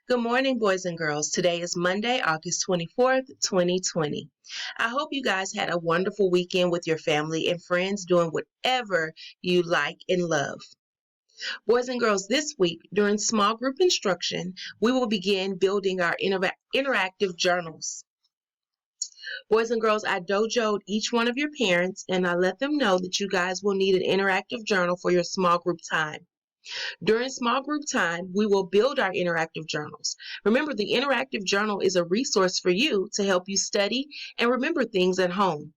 Good morning, boys and girls. Today is Monday, August 24th, 2020. I hope you guys had a wonderful weekend with your family and friends doing whatever you like and love. Boys and girls, this week during small group instruction, we will begin building our interactive journals. Boys and girls, I dojoed each one of your parents and I let them know that you guys will need an interactive journal for your small group time. During small group time, we will build our interactive journals. Remember, the interactive journal is a resource for you to help you study and remember things at home.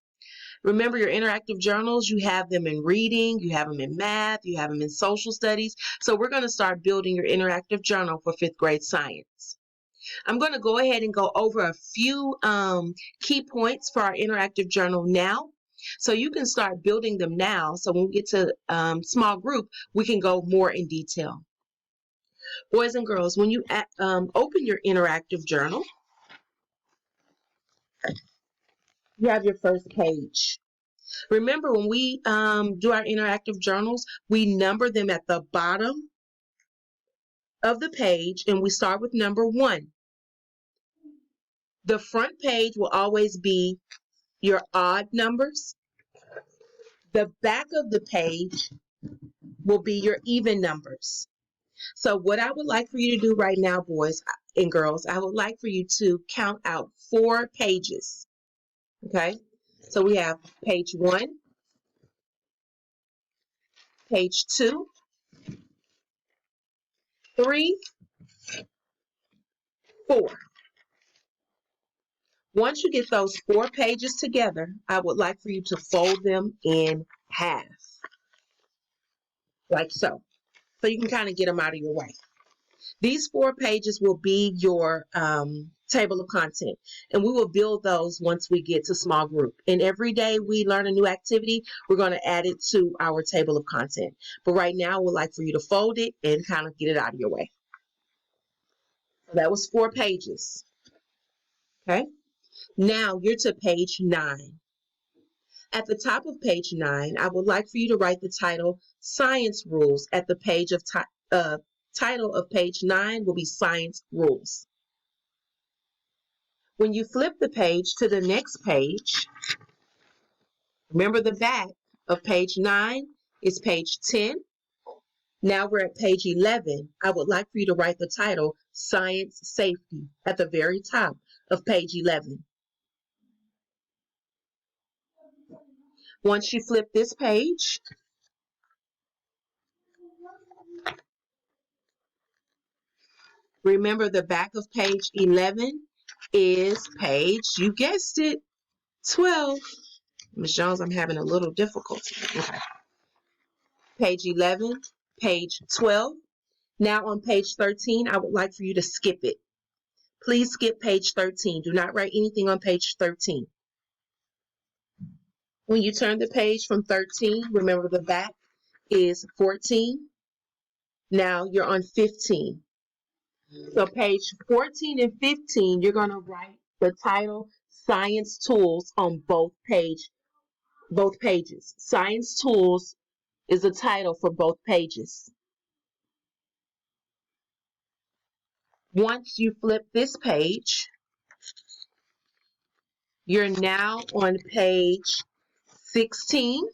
Remember your interactive journals, you have them in reading, you have them in math, you have them in social studies. So we're going to start building your interactive journal for fifth grade science. I'm going to go ahead and go over a few key points for our interactive journal now. So you can start building them now. So when we get to small group, we can go more in detail. Boys and girls, when you open your interactive journal, you have your first page. Remember, when we do our interactive journals, we number them at the bottom of the page, and we start with number 1. The front page will always be your odd numbers. The back of the page will be your even numbers. So what I would like for you to do right now, boys and girls, I would like for you to count out 4 pages. Okay? So we have page 1, page 2, 3, 4. Once you get those 4 pages together, I would like for you to fold them in half, like so. So you can kind of get them out of your way. These 4 pages will be your table of content, and we will build those once we get to small group. And every day we learn a new activity, we're going to add it to our table of content. But right now, we'd like for you to fold it and kind of get it out of your way. So that was 4 pages. Okay? Now you're to page 9. At the top of page 9, I would like for you to write the title Science Rules. At the page of title of page 9 will be Science Rules. When you flip the page to the next page, remember the back of page 9 is page 10. Now we're at page 11. I would like for you to write the title Science Safety at the very top of page 11. Once you flip this page, remember the back of page 11 is page, you guessed it, 12. Ms. Jones, I'm having a little difficulty. Okay. Page 11, page 12. Now on page 13, I would like for you to skip it. Please skip page 13. Do not write anything on page 13. When you turn the page from 13, remember the back is 14. Now you're on 15. So page 14 and 15, you're going to write the title Science Tools on both pages. Science Tools is the title for both pages. Once you flip this page, you're now on page 16.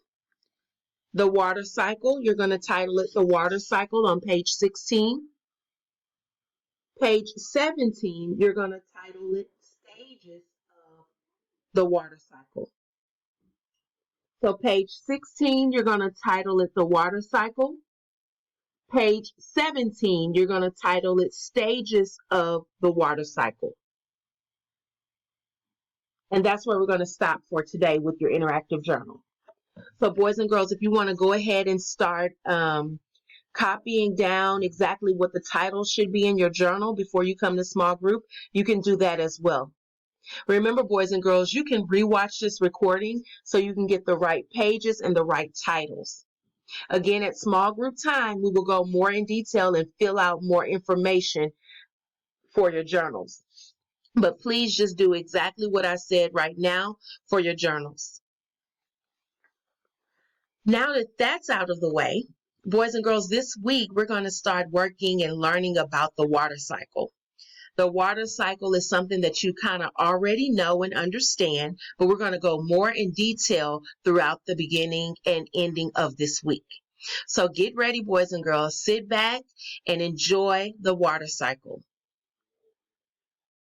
The water cycle, you're going to title it The Water Cycle on page 16. Page 17, you're going to title it Stages of the Water Cycle. So page 16, you're going to title it The Water Cycle. Page 17, you're going to title it Stages of the Water Cycle. And that's where we're going to stop for today with your interactive journal. So boys and girls, if you want to go ahead and start copying down exactly what the title should be in your journal before you come to small group, you can do that as well. Remember, boys and girls, you can rewatch this recording so you can get the right pages and the right titles. Again, at small group time, we will go more in detail and fill out more information for your journals. But please just do exactly what I said right now for your journals. Now that that's out of the way, boys and girls, this week we're going to start working and learning about the water cycle. The water cycle is something that you kind of already know and understand, but we're going to go more in detail throughout the beginning and ending of this week. So get ready, boys and girls. Sit back and enjoy the water cycle.